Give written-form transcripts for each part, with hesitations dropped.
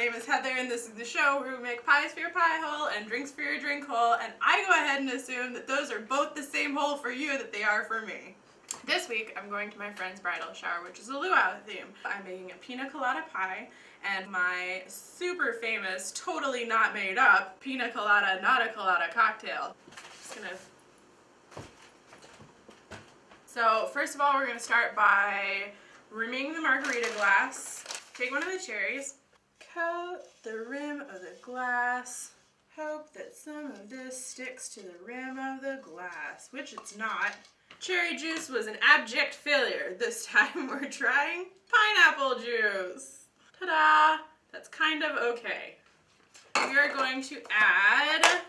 name is Heather, and this is the show where we make pies for your pie hole and drinks for your drink hole, and I go ahead and assume that those are both the same hole for you that they are for me. This week, I'm going to my friend's bridal shower, which is a luau theme. I'm making a Piña Colada pie, and my super famous, totally not made up, Piña Colada Nada Colada Cocktail. Just gonna... So, first of all, we're gonna start by rimming the margarita glass. Take one of the cherries, coat the rim of the glass, hope that some of this sticks to the rim of the glass, which it's not. Cherry juice was an abject failure. This time we're trying pineapple juice. Ta-da! That's kind of okay. We are going to add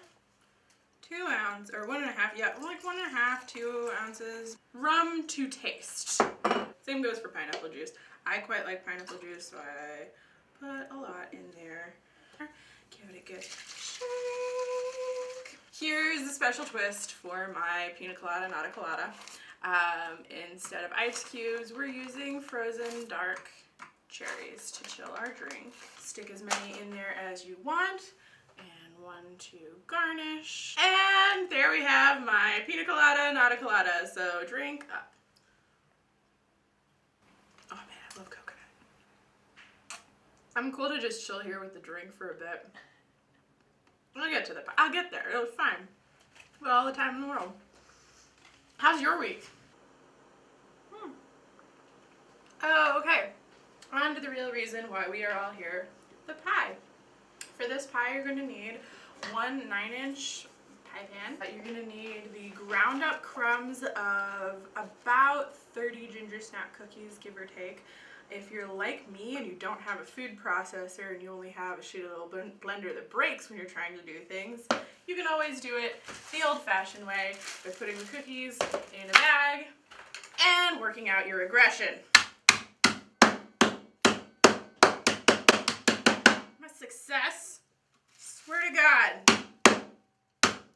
2 ounces, or 1.5, yeah, like 1.5, 2 ounces rum to taste. Same goes for pineapple juice. I quite like pineapple juice, so I put a lot in there. Give it a good shake. Here's a special twist for my Piña Colada Nada Colada. Instead of ice cubes, we're using frozen dark cherries to chill our drink. Stick as many in there as you want. And 1 to garnish. And there we have my Piña Colada Nada Colada. So drink up. Oh man, I love coconut. I'm cool to just chill here with the drink for a bit. I'll get to the pie. I'll get there. It'll be fine. But all the time in the world. How's your week? Oh, okay. On to the real reason why we are all here. The pie. For this pie, you're going to need 1 9-inch pie pan. You're going to need the ground up crumbs of about 30 ginger snap cookies, give or take. If you're like me and you don't have a food processor and you only have a shitty little blender that breaks when you're trying to do things, you can always do it the old-fashioned way by putting the cookies in a bag and working out your aggression. My success, swear to God.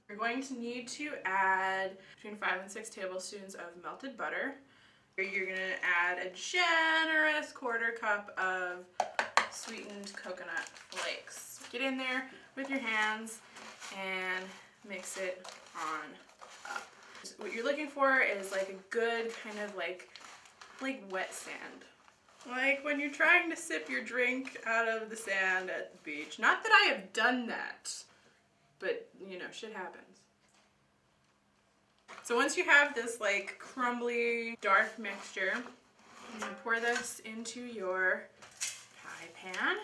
You're going to need to add between 5 and 6 tablespoons of melted butter. You're going to add a generous 1/4 cup of sweetened coconut flakes. Get in there with your hands and mix it on up. What you're looking for is like a good kind of like wet sand. Like when you're trying to sip your drink out of the sand at the beach. Not that I have done that, but you know, shit happens. So once you have this like crumbly, dark mixture, you're gonna pour this into your pie pan.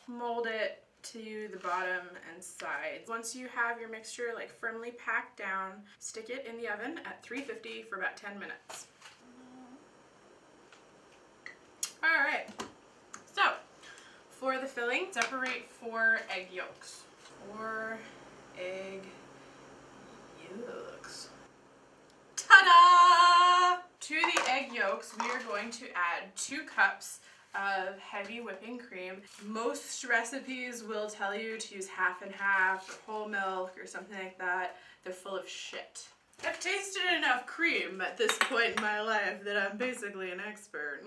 Mold it to the bottom and sides. Once you have your mixture like firmly packed down, stick it in the oven at 350 for about 10 minutes. All right, so for the filling, separate 4 egg yolks. 4 egg yolks. Ta-da! To the egg yolks, we are going to add 2 cups of heavy whipping cream. Most recipes will tell you to use half and half or whole milk or something like that. They're full of shit. I've tasted enough cream at this point in my life that I'm basically an expert.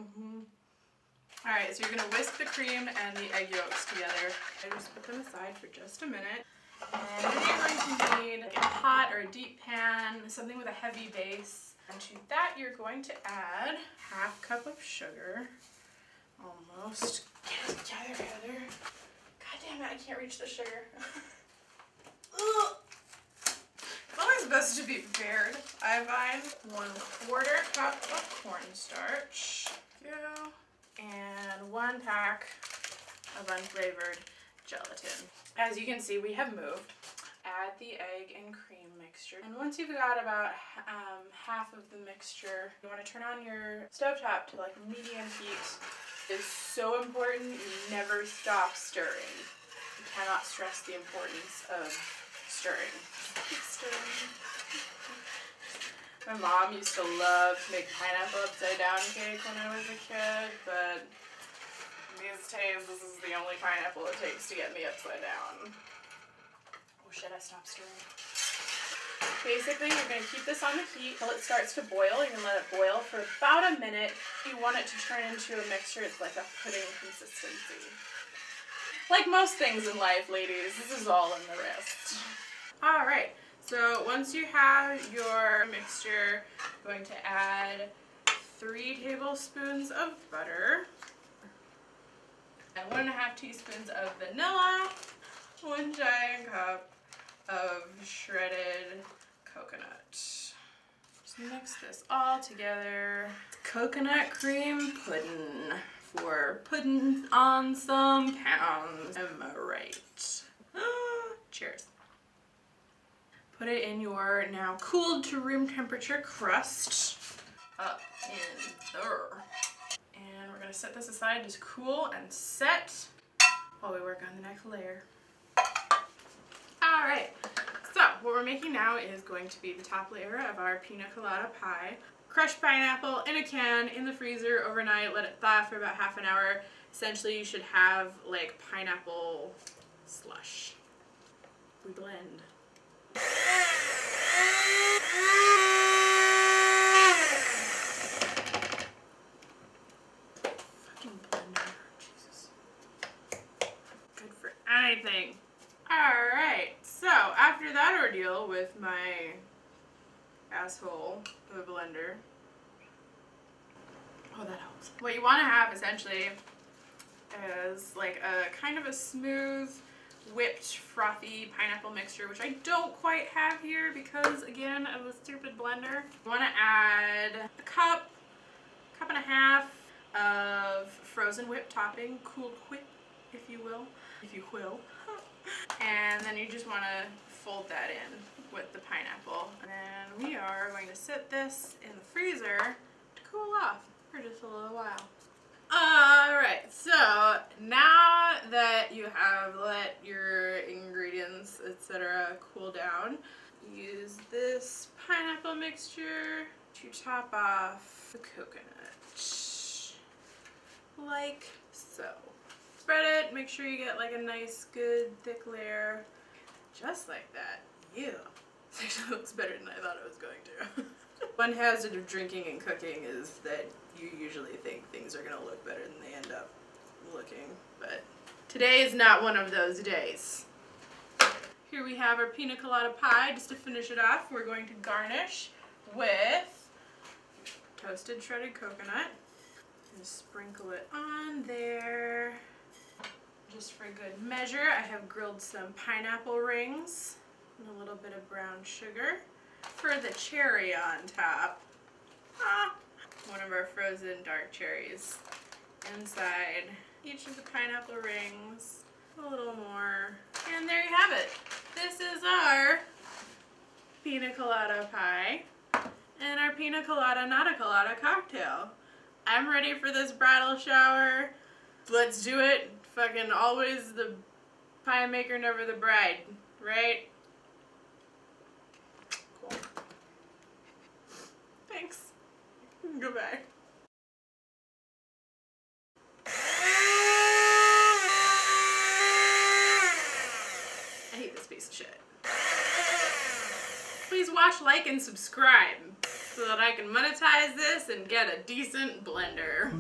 Alright, so you're going to whisk the cream and the egg yolks together. I just put them aside for just a minute. And then you're going to need a hot or a deep pan, something with a heavy base. And to that you're going to add 1/2 cup of sugar. Almost. Get it together, Heather. God damn it, I can't reach the sugar. Ugh. It's always best to be prepared, I find. 1/4 cup of cornstarch. Go. And 1 pack of unflavored gelatin. As you can see, we have moved. Add the egg and cream mixture. And once you've got about half of the mixture, you want to turn on your stovetop to like medium heat. It's so important you never stop stirring. You cannot stress the importance of stirring. Keep stirring. My mom used to love to make pineapple upside down cake when I was a kid, but these days this is the only pineapple it takes to get me upside down. Oh shit, I stopped stirring. Basically, you're going to keep this on the heat until it starts to boil. You're going to let it boil for about a minute. You want it to turn into a mixture. It's like a pudding consistency. Like most things in life, ladies, this is all in the wrist. All right, so once you have your mixture, I'm going to add 3 tablespoons of butter, and 1.5 teaspoons of vanilla, 1 giant cup of shredded coconut. Just mix this all together. Coconut cream pudding for putting on some pounds. Am I right? Cheers. Put it in your now cooled to room temperature crust up in there. And we're gonna set this aside, just cool and set while we work on the next layer. All right, so what we're making now is going to be the top layer of our Piña Colada pie. Crushed pineapple in a can in the freezer overnight, let it thaw for about half an hour. Essentially, you should have like pineapple slush. We blend. Fucking blender, Jesus. Good for anything. Alright, so after that ordeal with my asshole of a blender, oh, that helps. What you want to have essentially is like a kind of a smooth, whipped, frothy pineapple mixture, which I don't quite have here because, again, of the stupid blender. You want to add a cup and a half of frozen whipped topping, cooled whip, if you will. And then you just want to fold that in with the pineapple. And then we are going to set this in the freezer to cool off for just a little while. Alright, so now that you have let your ingredients, etc. cool down, use this pineapple mixture to top off the coconut. Like so. Spread it, make sure you get like a nice, good, thick layer. Just like that. Yeah. This actually looks better than I thought it was going to. One hazard of drinking and cooking is that you usually think things are going to look better than they end up looking. But today is not one of those days. Here we have our Piña Colada pie. Just to finish it off, we're going to garnish with toasted shredded coconut. And sprinkle it on there. Just for good measure, I have grilled some pineapple rings and a little bit of brown sugar. For the cherry on top, one of our frozen dark cherries inside each of the pineapple rings. A little more. And there you have it. This is our Piña Colada pie and our Piña Colada Nada Colada cocktail. I'm ready for this bridal shower. Let's do it. Fucking always the pie maker, never the bride, right? Cool. Thanks. Goodbye. I hate this piece of shit. Please watch, like, and subscribe so that I can monetize this and get a decent blender.